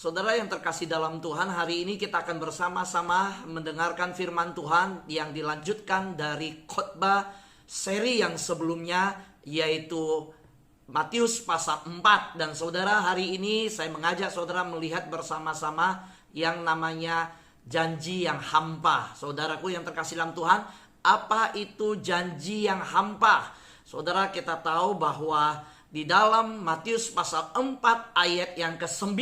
Saudara yang terkasih dalam Tuhan, hari ini kita akan bersama-sama mendengarkan firman Tuhan yang dilanjutkan dari khotbah seri yang sebelumnya, yaitu Matius pasal 4. Dan saudara, hari ini saya mengajak saudara melihat bersama-sama yang namanya janji yang hampa. Saudaraku yang terkasih dalam Tuhan, apa itu janji yang hampa? Saudara, kita tahu bahwa di dalam Matius pasal 4 ayat yang ke-9,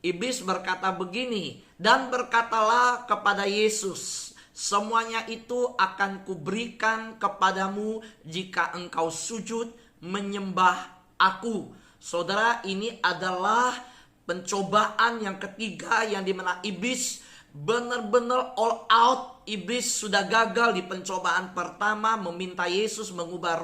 iblis berkata begini, "Dan berkatalah kepada Yesus, semuanya itu akan kuberikan kepadamu jika engkau sujud menyembah aku." Saudara, ini adalah pencobaan yang ketiga yang dimana iblis benar-benar all out. Iblis sudah gagal di pencobaan pertama, meminta Yesus mengubah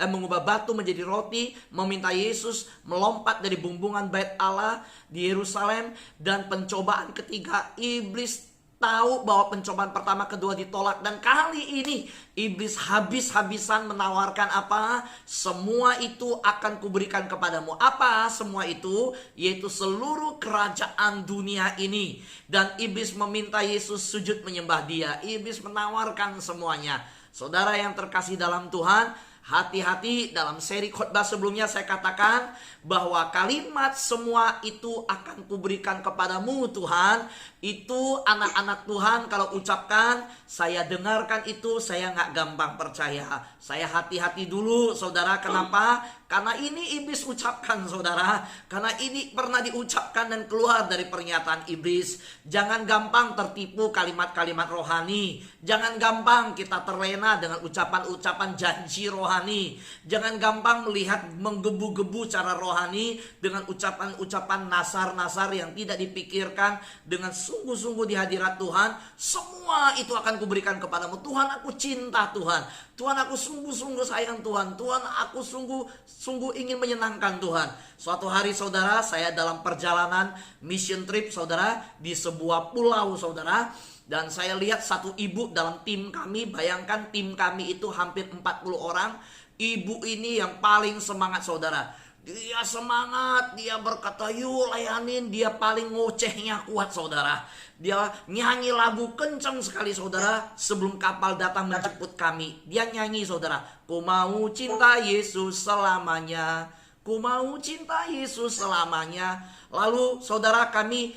mengubah batu menjadi roti, meminta Yesus melompat dari bumbungan bait Allah di Yerusalem. Dan pencobaan ketiga, iblis tahu bahwa pencobaan pertama, kedua ditolak, dan kali ini iblis habis-habisan menawarkan apa? Semua itu akan kuberikan kepadamu. Apa semua itu? Yaitu seluruh kerajaan dunia ini. Dan iblis meminta Yesus sujud menyembah dia. Iblis menawarkan semuanya. Saudara yang terkasih dalam Tuhan, hati-hati. Dalam seri khotbah sebelumnya saya katakan bahwa kalimat "semua itu akan kuberikan kepadamu" Tuhan, itu anak-anak Tuhan kalau ucapkan, saya dengarkan itu, saya nggak gampang percaya. Saya hati-hati dulu saudara. Kenapa? Karena ini iblis ucapkan saudara. Karena ini pernah diucapkan dan keluar dari pernyataan iblis. Jangan gampang tertipu kalimat-kalimat rohani. Jangan gampang kita terlena dengan ucapan-ucapan janji rohani. Jangan gampang melihat menggebu-gebu cara rohani dengan ucapan-ucapan nasar-nasar yang tidak dipikirkan dengan sungguh-sungguh di hadirat Tuhan. Semua itu akan kuberikan kepadamu. Tuhan, aku cinta Tuhan. Tuhan, aku sungguh-sungguh sayang Tuhan. Tuhan, aku sungguh ingin menyenangkan Tuhan. Suatu hari saudara, saya dalam perjalanan mission trip saudara di sebuah pulau saudara. Dan saya lihat satu ibu dalam tim kami. Bayangkan tim kami itu hampir 40 orang. Ibu ini yang paling semangat saudara. Dia semangat, dia berkata, "Yuk layanin." Dia paling ngocehnya kuat saudara. Dia nyanyi lagu kencang sekali saudara. Sebelum kapal datang menjemput kami, dia nyanyi saudara, "Ku mau cinta Yesus selamanya, ku mau cinta Yesus selamanya." Lalu saudara, kami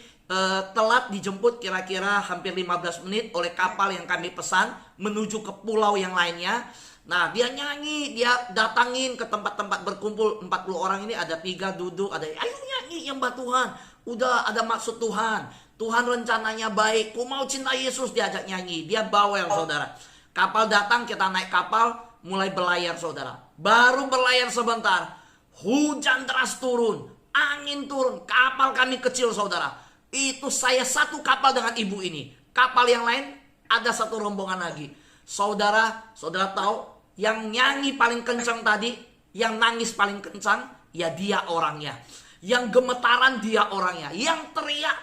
telat dijemput kira-kira hampir 15 menit oleh kapal yang kami pesan menuju ke pulau yang lainnya. Nah, dia nyanyi, dia datangin ke tempat-tempat berkumpul 40 orang ini, ada 3 duduk, ada, "Ayo nyanyi nyembah Tuhan. Udah ada maksud Tuhan. Tuhan rencananya baik. Ku mau cinta Yesus." Diajak nyanyi, dia bawel saudara. Kapal datang, kita naik kapal, mulai berlayar saudara. Baru berlayar sebentar, hujan deras turun, angin turun, kapal kami kecil saudara. Itu saya satu kapal dengan ibu ini. Kapal yang lain ada satu rombongan lagi. Saudara tahu yang nyanyi paling kencang tadi, yang nangis paling kencang, ya dia orangnya. Yang gemetaran dia orangnya. Yang teriak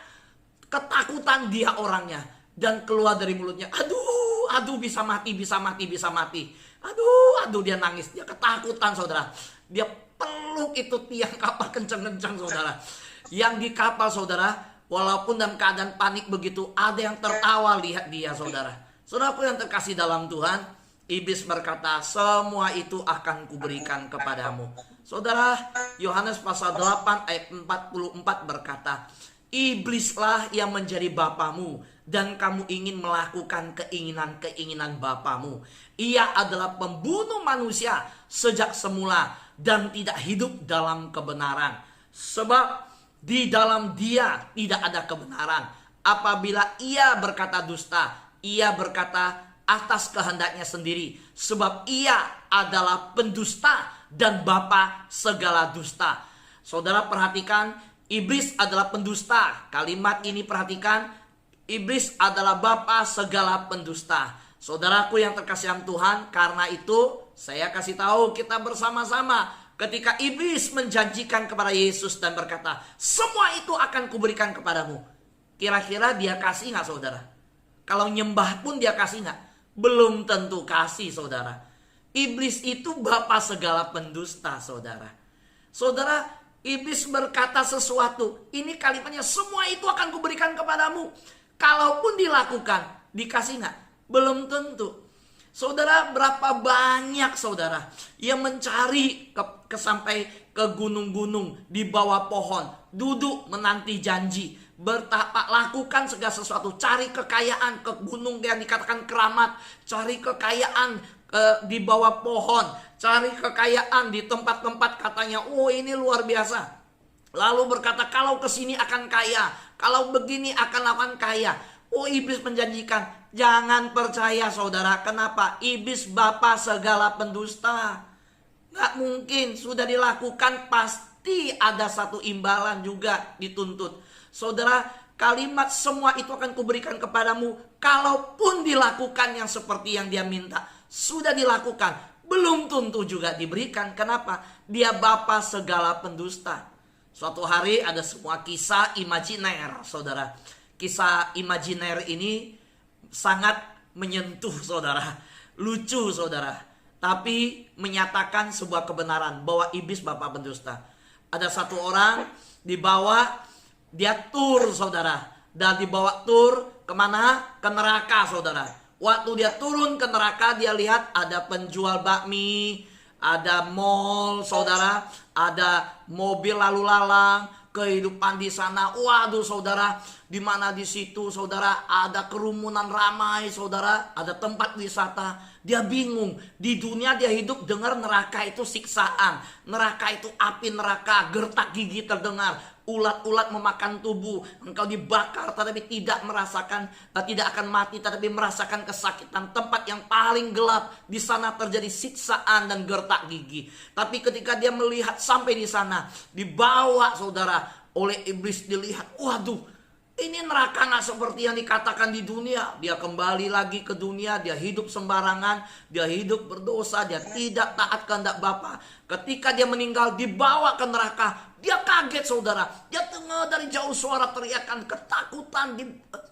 ketakutan dia orangnya. Dan keluar dari mulutnya, aduh bisa mati. Aduh dia nangis, dia ketakutan saudara. Dia peluk itu tiang kapal kencang-kencang saudara. Yang di kapal saudara, walaupun dalam keadaan panik begitu, ada yang tertawa lihat dia saudara. Saudaraku yang terkasih dalam Tuhan, iblis berkata, "Semua itu akan kuberikan kepadamu." Saudara, Yohanes pasal 8 ayat 44 berkata, "Iblislah yang menjadi bapamu dan kamu ingin melakukan keinginan-keinginan bapamu. Ia adalah pembunuh manusia sejak semula dan tidak hidup dalam kebenaran. Sebab di dalam dia tidak ada kebenaran. Apabila ia berkata dusta, ia berkata atas kehendaknya sendiri, sebab ia adalah pendusta dan bapa segala dusta." Saudara perhatikan, iblis adalah pendusta. Kalimat ini perhatikan, iblis adalah bapa segala pendusta. Saudaraku yang terkasih dalam Tuhan, karena itu saya kasih tahu kita bersama-sama, ketika iblis menjanjikan kepada Yesus dan berkata, "Semua itu akan kuberikan kepadamu." Kira-kira dia kasih nggak saudara? Kalau nyembah pun dia kasih nggak? Belum tentu kasih saudara. Iblis itu bapa segala pendusta saudara. Saudara, iblis berkata sesuatu. Ini kalimatnya, semua itu akan kuberikan kepadamu. Kalaupun dilakukan, dikasih nggak? Belum tentu. Saudara, berapa banyak saudara yang mencari sampai ke gunung-gunung, di bawah pohon, duduk menanti janji, bertapa, lakukan segala sesuatu, cari kekayaan ke gunung yang dikatakan keramat, cari kekayaan di bawah pohon, cari kekayaan di tempat-tempat katanya, oh ini luar biasa. Lalu berkata, kalau kesini akan kaya, kalau begini akan kaya. Oh, iblis menjanjikan, jangan percaya saudara. Kenapa? Iblis bapa segala pendusta. Nggak mungkin, sudah dilakukan pasti ada satu imbalan juga dituntut. Saudara, kalimat semua itu akan kuberikan kepadamu. Kalaupun dilakukan yang seperti yang dia minta, sudah dilakukan, belum tentu juga diberikan. Kenapa? Dia bapa segala pendusta. Suatu hari ada semua kisah imajiner, saudara. Kisah imajiner ini sangat menyentuh saudara, lucu saudara, tapi menyatakan sebuah kebenaran bahwa iblis bapa pendusta. Ada satu orang dibawa, dia tur saudara, dan dibawa tur kemana? Ke neraka saudara. Waktu dia turun ke neraka, dia lihat ada penjual bakmi, ada mall saudara, ada mobil lalu lalang, kehidupan di sana. Waduh saudara, di mana di situ saudara ada kerumunan ramai saudara, ada tempat wisata. Dia bingung, di dunia dia hidup dengar neraka itu siksaan, neraka itu api neraka, gertak gigi terdengar, ulat-ulat memakan tubuh, engkau dibakar tetapi tidak merasakan, tidak akan mati tetapi merasakan kesakitan. Tempat yang paling gelap, di sana terjadi siksaan dan gertak gigi. Tapi ketika dia melihat sampai di sana, dibawa saudara oleh iblis, dilihat, waduh, ini neraka nggak seperti yang dikatakan di dunia. Dia kembali lagi ke dunia, dia hidup sembarangan, dia hidup berdosa, dia tidak taat kehendak Bapa. Ketika dia meninggal, dibawa ke neraka, dia kaget saudara. Dia dengar dari jauh suara teriakan, ketakutan,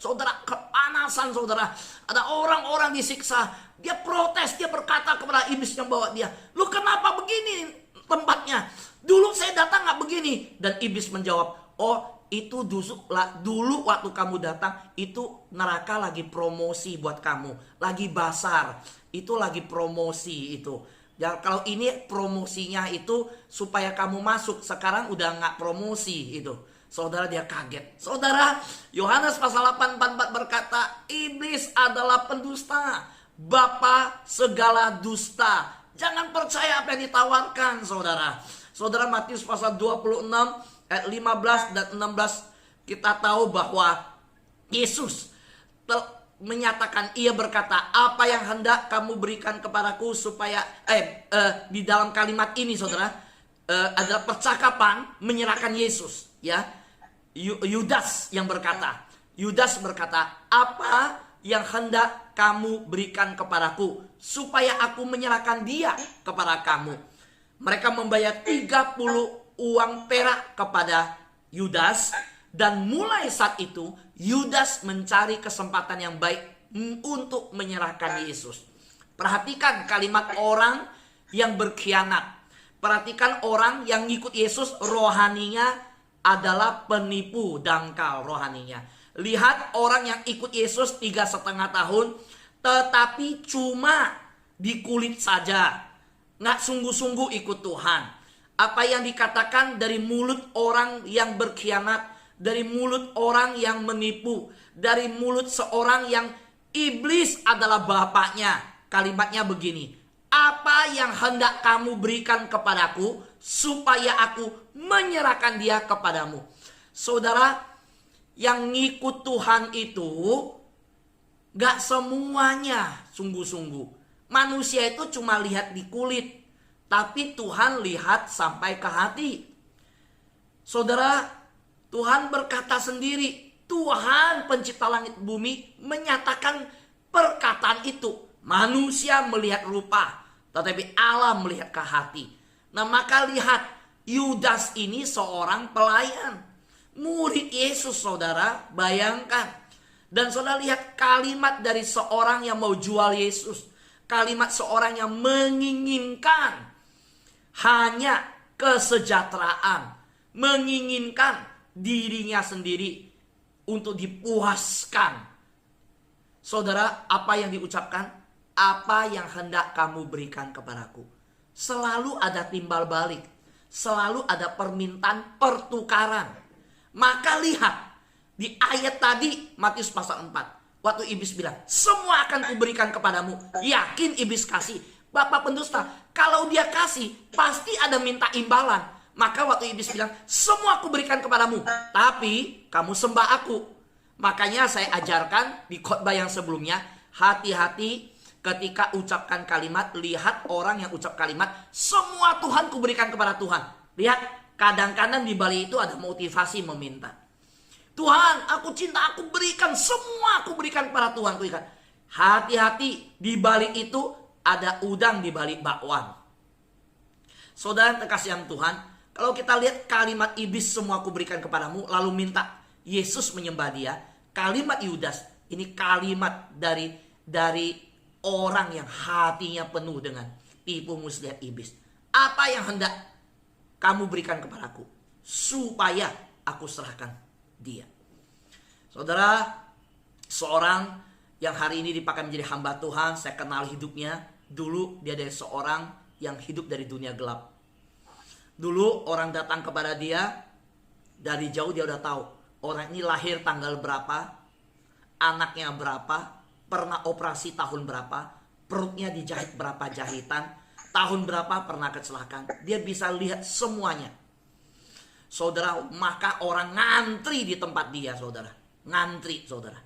saudara, kepanasan saudara. Ada orang-orang disiksa. Dia protes, dia berkata kepada iblis yang bawa dia, lu kenapa begini tempatnya? Dulu saya datang nggak begini. Dan iblis menjawab, oh itu dulu waktu kamu datang, itu neraka lagi promosi buat kamu, lagi basar, itu lagi promosi itu. Ya, kalau ini promosinya itu supaya kamu masuk, sekarang udah nggak promosi itu. Saudara, dia kaget. Saudara, Yohanes pasal 8:44 berkata, iblis adalah pendusta, bapa segala dusta. Jangan percaya apa yang ditawarkan saudara. Saudara, Matius pasal 26 ayat 15 dan 16 kita tahu bahwa Yesus menyatakan, ia berkata, apa yang hendak kamu berikan kepadaku supaya di dalam kalimat ini saudara adalah percakapan menyerahkan Yesus, ya. Yudas berkata, apa yang hendak kamu berikan kepadaku supaya aku menyerahkan dia kepada kamu. Mereka membayar 30 uang perak kepada Yudas, dan mulai saat itu Yudas mencari kesempatan yang baik untuk menyerahkan Yesus. Perhatikan kalimat orang yang berkhianat. Perhatikan orang yang ngikut Yesus, rohaninya adalah penipu dangkal rohaninya. Lihat orang yang ikut Yesus 3,5 tahun, tetapi cuma di kulit saja, nggak sungguh-sungguh ikut Tuhan. Apa yang dikatakan dari mulut orang yang berkhianat, dari mulut orang yang menipu, dari mulut seorang yang iblis adalah bapaknya. Kalimatnya begini, apa yang hendak kamu berikan kepadaku supaya aku menyerahkan dia kepadamu. Saudara, yang ngikut Tuhan itu gak semuanya sungguh-sungguh. Manusia itu cuma lihat di kulit, tapi Tuhan lihat sampai ke hati. Saudara, Tuhan berkata sendiri, Tuhan pencipta langit bumi menyatakan perkataan itu. Manusia melihat rupa, tetapi Allah melihat ke hati. Nah, maka lihat, Yudas ini seorang pelayan, murid Yesus saudara, bayangkan. Dan saudara lihat kalimat dari seorang yang mau jual Yesus. Kalimat seorang yang menginginkan hanya kesejahteraan. menginginkan dirinya sendiri untuk dipuaskan. Saudara, apa yang diucapkan? Apa yang hendak kamu berikan kepadaku? Selalu ada timbal balik. Selalu ada permintaan pertukaran. Maka lihat di ayat tadi Matius pasal 4. Waktu iblis bilang, semua akan kuberikan kepadamu. Yakin iblis kasih. Bapak pendusta, kalau dia kasih pasti ada minta imbalan. Maka waktu iblis bilang, semua aku berikan kepadamu, tapi kamu sembah aku. Makanya saya ajarkan di khotbah yang sebelumnya, hati-hati ketika ucapkan kalimat. Lihat orang yang ucap kalimat, semua Tuhan kuberikan kepada Tuhan. Lihat, kadang-kadang di balik itu ada motivasi meminta. Tuhan, aku cinta, aku berikan, semua aku berikan kepada Tuhan. Hati-hati, di balik itu ada udang di balik bakwan. Saudara terkasih yang Tuhan, kalau kita lihat kalimat iblis, semua aku berikan kepadamu, lalu minta Yesus menyembah dia. Kalimat Yudas, ini kalimat dari orang yang hatinya penuh dengan tipu muslihat iblis. Apa yang hendak kamu berikan kepadaku, supaya aku serahkan dia. Saudara, seorang yang hari ini dipakai menjadi hamba Tuhan, saya kenal hidupnya. Dulu dia dari seorang yang hidup dari dunia gelap. Dulu orang datang kepada dia, dari jauh dia udah tahu orang ini lahir tanggal berapa, anaknya berapa, pernah operasi tahun berapa, perutnya dijahit berapa jahitan, tahun berapa pernah kecelakaan. Dia bisa lihat semuanya. Saudara, maka orang ngantri di tempat dia, saudara. Ngantri, saudara.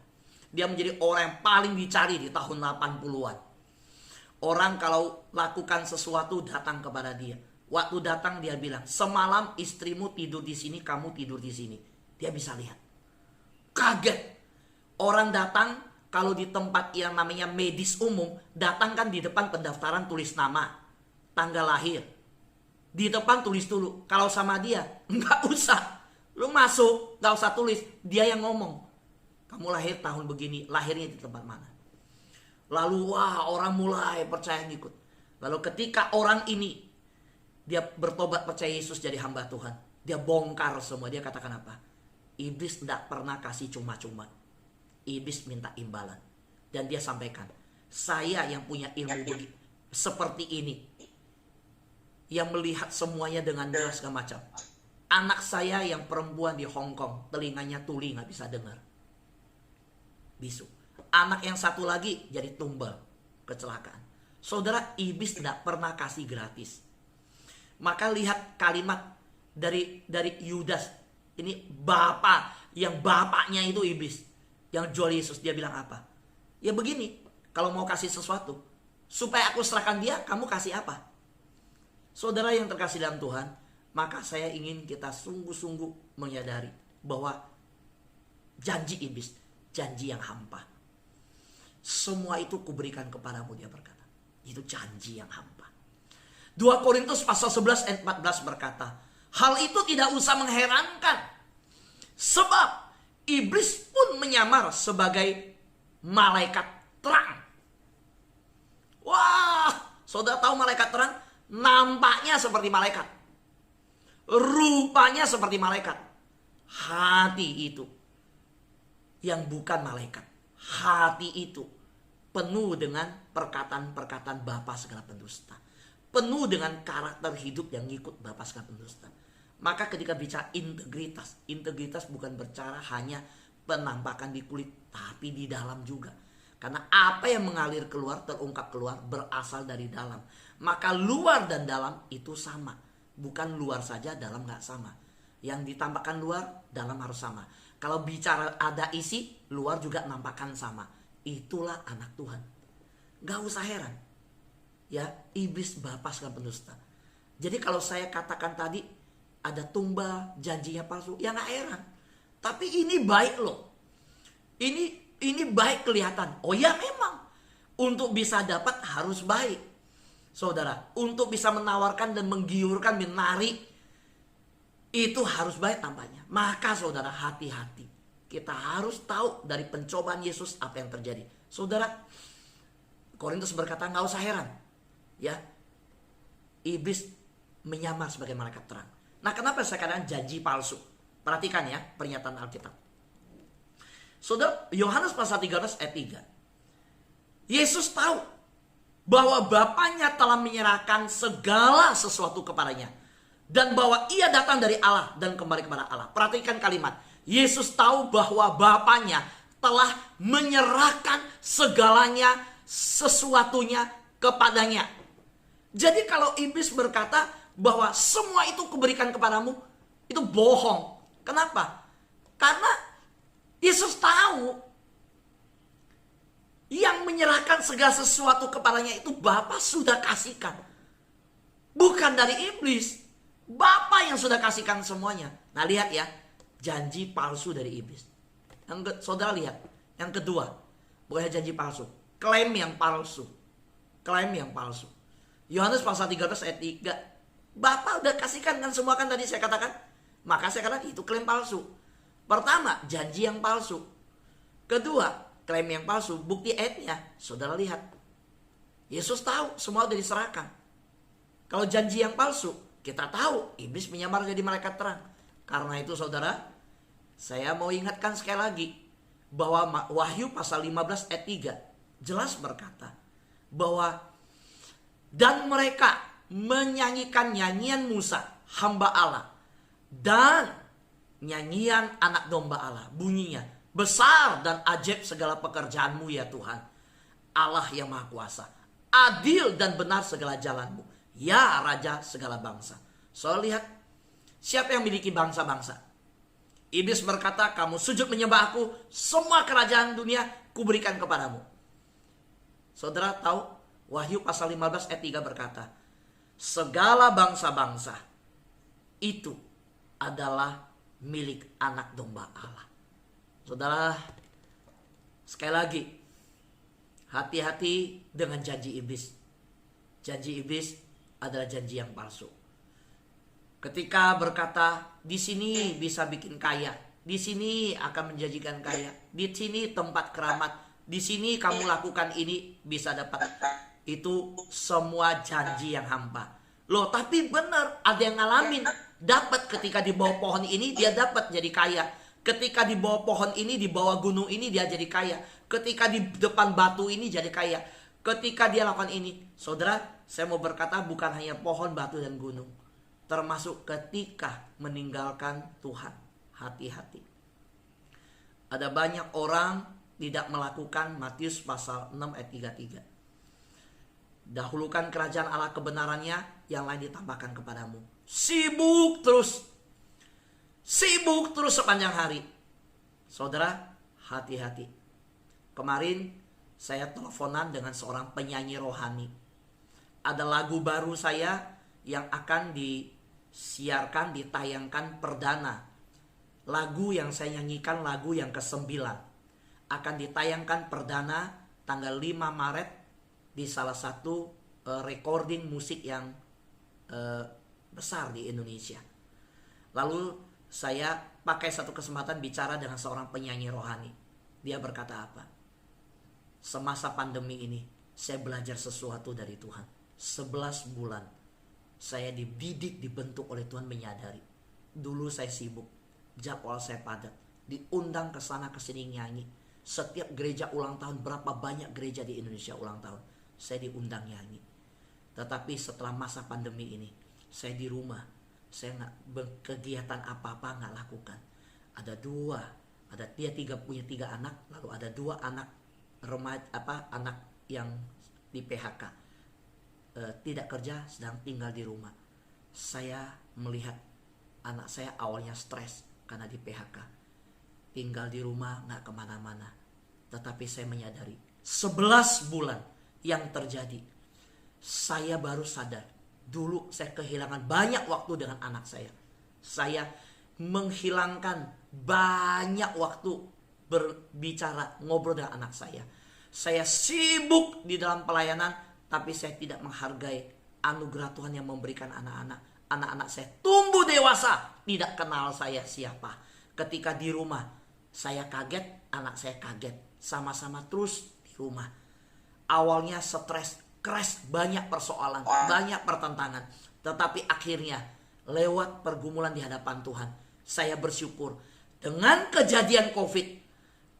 Dia menjadi orang yang paling dicari di tahun 80-an. Orang kalau lakukan sesuatu datang kepada dia. Waktu datang dia bilang, semalam istrimu tidur di sini, kamu tidur di sini. Dia bisa lihat. Kaget. Orang datang kalau di tempat yang namanya medis umum, datang kan di depan pendaftaran tulis nama, tanggal lahir. Di depan tulis dulu. Kalau sama dia, nggak usah. Lu masuk, nggak usah tulis. Dia yang ngomong. Kamu lahir tahun begini, lahirnya di tempat mana. Lalu wah, orang mulai percaya ngikut. Lalu ketika orang ini dia bertobat percaya Yesus jadi hamba Tuhan, dia bongkar semua. Dia katakan apa? Iblis tidak pernah kasih cuma-cuma. Iblis minta imbalan. Dan dia sampaikan, saya yang punya ilmu seperti ini, yang melihat semuanya dengan jelas segala macam. Anak saya yang perempuan di Hong Kong, telinganya tuli, nggak bisa dengar, bisu. Anak yang satu lagi jadi tumbal, kecelakaan. Saudara, iblis tidak pernah kasih gratis. Maka lihat kalimat dari Yudas. Ini bapak, yang bapaknya itu iblis, yang jual Yesus. Dia bilang apa? Ya begini, kalau mau kasih sesuatu, supaya aku serahkan dia, kamu kasih apa? Saudara yang terkasih dalam Tuhan, maka saya ingin kita sungguh-sungguh menyadari bahwa janji iblis, janji yang hampa. Semua itu kuberikan kepadamu, dia berkata. Itu janji yang hampa. 2 Korintus pasal 11 ayat 14 berkata, hal itu tidak usah mengherankan, sebab iblis pun menyamar sebagai malaikat terang. Wah, saudara tahu malaikat terang? Nampaknya seperti malaikat, rupanya seperti malaikat. Hati itu yang bukan malaikat. Hati itu penuh dengan perkataan-perkataan bapa segala pendusta. Penuh dengan karakter hidup yang ngikut bapa segala pendusta. Maka ketika bicara integritas, integritas bukan bercara hanya penampakan di kulit, tapi di dalam juga. Karena apa yang mengalir keluar, terungkap keluar, berasal dari dalam. Maka luar dan dalam itu sama. Bukan luar saja, dalam gak sama. Yang ditampakkan luar, dalam harus sama. Kalau bicara ada isi, luar juga nampakkan sama. Itulah anak Tuhan. Gak usah heran. Ya, iblis bapa segala pendusta. Jadi kalau saya katakan tadi ada tumbal, janjinya palsu, ya gak heran. Tapi ini baik loh. Ini baik kelihatan. Oh ya memang. Untuk bisa dapat harus baik. Saudara, untuk bisa menawarkan dan menggiurkan, menarik, itu harus baik tampaknya. Maka saudara, hati-hati. Kita harus tahu dari pencobaan Yesus apa yang terjadi. Saudara, Korintus berkata gak usah heran. Ya, iblis menyamar sebagai malaikat terang. Nah, kenapa saya katakan janji palsu? Perhatikan ya pernyataan Alkitab. Saudara, Yohanes pasal 13 ayat 3. Yesus tahu bahwa Bapaknya telah menyerahkan segala sesuatu kepadanya. Dan bahwa ia datang dari Allah dan kembali kepada Allah. Perhatikan kalimat. Yesus tahu bahwa Bapaknya telah menyerahkan segalanya, sesuatunya kepadanya. Jadi kalau iblis berkata bahwa semua itu kuberikan kepadamu, itu bohong. Kenapa? Karena Yesus tahu yang menyerahkan segala sesuatu kepadanya itu Bapa sudah kasihkan. Bukan dari iblis. Bapa yang sudah kasihkan semuanya. Nah, lihat ya, janji palsu dari iblis. Saudara lihat, yang kedua, bukan janji palsu, klaim yang palsu. Klaim yang palsu. Yohanes pasal 13 ayat 3. Bapa udah kasihkan kan semua kan tadi saya katakan. Maka saya katakan itu klaim palsu. Pertama, janji yang palsu. Kedua, klaim yang palsu. Bukti ayatnya, saudara lihat. Yesus tahu semua udah diserahkan. Kalau janji yang palsu, kita tahu iblis menyamar jadi malaikat terang. Karena itu saudara, saya mau ingatkan sekali lagi bahwa Wahyu pasal 15 ayat 3 jelas berkata bahwa dan mereka menyanyikan nyanyian Musa, hamba Allah, dan nyanyian anak domba Allah. Bunyinya, besar dan ajaib segala pekerjaanmu ya Tuhan, Allah yang maha kuasa. Adil dan benar segala jalanmu, ya Raja segala bangsa. So lihat, siapa yang memiliki bangsa-bangsa? Iblis berkata, kamu sujud menyembah aku, semua kerajaan dunia kuberikan kepadamu. Saudara tahu, Wahyu pasal 15 ayat 3 berkata, segala bangsa-bangsa itu adalah milik anak domba Allah. Saudara, sekali lagi, hati-hati dengan janji iblis. Janji iblis adalah janji yang palsu. Ketika berkata, di sini bisa bikin kaya, di sini akan menjanjikan kaya, di sini tempat keramat, di sini kamu lakukan ini bisa dapat. Itu semua janji yang hampa. Loh, tapi benar ada yang ngalamin. Dapat ketika di bawah pohon ini dia dapat jadi kaya. Ketika di bawah pohon ini, di bawah gunung ini dia jadi kaya. Ketika di depan batu ini jadi kaya. Ketika dia lakukan ini. Saudara, saya mau berkata bukan hanya pohon, batu, dan gunung. Termasuk ketika meninggalkan Tuhan. Hati-hati. Ada banyak orang tidak melakukan Matius pasal 6 ayat 33. Dahulukan kerajaan Allah kebenarannya, yang lain ditambahkan kepadamu. Sibuk terus. Sibuk terus sepanjang hari. Saudara, hati-hati. Kemarin saya teleponan dengan seorang penyanyi rohani. Ada lagu baru saya yang akan disiarkan, ditayangkan perdana. Lagu yang saya nyanyikan lagu yang ke-9. Akan ditayangkan perdana tanggal 5 Maret di salah satu recording musik yang besar di Indonesia. Lalu saya pakai satu kesempatan bicara dengan seorang penyanyi rohani. Dia berkata apa? Semasa pandemi ini saya belajar sesuatu dari Tuhan. 11 bulan saya dididik, dibentuk oleh Tuhan menyadari. Dulu saya sibuk, jadwal saya padat, diundang ke sana ke sini nyanyi. Setiap gereja ulang tahun, berapa banyak gereja di Indonesia ulang tahun, saya diundang nyanyi. Tetapi setelah masa pandemi ini, saya di rumah, saya nggak berkegiatan apa-apa, nggak lakukan. Dia punya 3 anak, lalu ada 2 anak remaja, anak yang di PHK, tidak kerja, sedang tinggal di rumah. Saya melihat anak saya awalnya stres karena di PHK, tinggal di rumah, nggak kemana-mana. Tetapi saya menyadari 11 bulan yang terjadi, saya baru sadar. Dulu saya kehilangan banyak waktu dengan anak saya. Saya menghilangkan banyak waktu berbicara, ngobrol dengan anak saya. Saya sibuk di dalam pelayanan, tapi saya tidak menghargai anugerah Tuhan yang memberikan anak-anak. Anak-anak saya tumbuh dewasa, tidak kenal saya siapa. Ketika di rumah, saya kaget, anak saya kaget. Sama-sama terus di rumah. Awalnya stres, crash, banyak persoalan, banyak pertentangan. Tetapi akhirnya lewat pergumulan di hadapan Tuhan. Saya bersyukur dengan kejadian COVID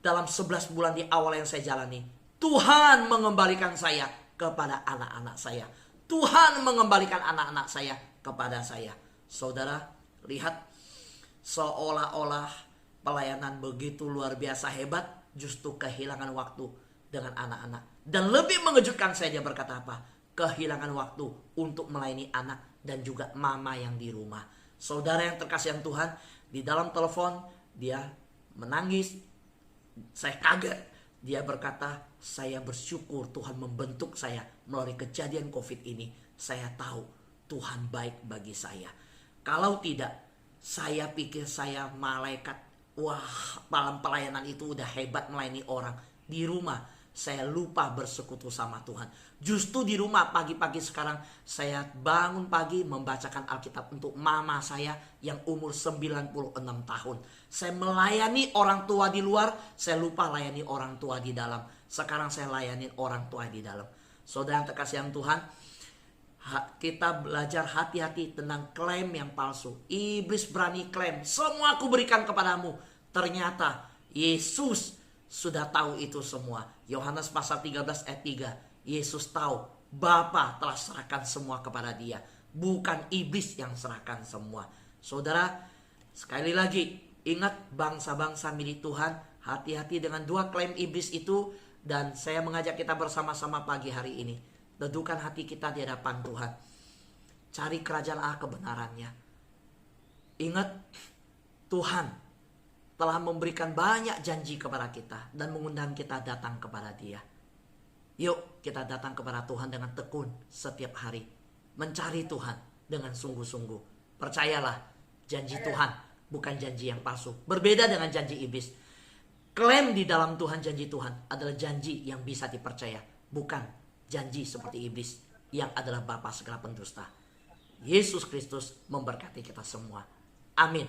dalam 11 bulan di awal yang saya jalani, Tuhan mengembalikan saya kepada anak-anak saya. Tuhan mengembalikan anak-anak saya kepada saya. Saudara, lihat, seolah-olah pelayanan begitu luar biasa hebat, justru kehilangan waktu dengan anak-anak. Dan lebih mengejutkan, saya dia berkata apa? Kehilangan waktu untuk melayani anak dan juga mama yang di rumah. Saudara yang terkasih yang Tuhan, di dalam telepon dia menangis. Saya kaget. Dia berkata, saya bersyukur Tuhan membentuk saya melalui kejadian COVID ini. Saya tahu Tuhan baik bagi saya. Kalau tidak, saya pikir saya malaikat. Wah, dalam pelayanan itu udah hebat melayani orang. Di rumah saya lupa bersekutu sama Tuhan. Justru di rumah pagi-pagi sekarang saya bangun pagi membacakan Alkitab untuk mama saya yang umur 96 tahun. Saya melayani orang tua di luar, saya lupa layani orang tua di dalam. Sekarang saya layani orang tua di dalam. Saudara yang terkasih yang Tuhan, kita belajar hati-hati tentang klaim yang palsu. Iblis berani klaim, semua aku berikan kepadamu. Ternyata Yesus sudah tahu itu semua. Yohanes pasal 13 ayat 3. Yesus tahu Bapa telah serahkan semua kepada dia. Bukan iblis yang serahkan semua. Saudara, sekali lagi, ingat bangsa-bangsa milik Tuhan. Hati-hati dengan dua klaim iblis itu. Dan saya mengajak kita bersama-sama pagi hari ini. Teduhkan hati kita di hadapan Tuhan. Cari kerajaan Allah kebenarannya. Ingat, Tuhan telah memberikan banyak janji kepada kita dan mengundang kita datang kepada Dia. Yuk kita datang kepada Tuhan dengan tekun setiap hari. Mencari Tuhan dengan sungguh-sungguh. Percayalah, janji Tuhan bukan janji yang palsu. Berbeda dengan janji iblis. Klaim di dalam Tuhan, janji Tuhan adalah janji yang bisa dipercaya. Bukan janji seperti iblis yang adalah bapa segala pendusta. Yesus Kristus memberkati kita semua. Amin.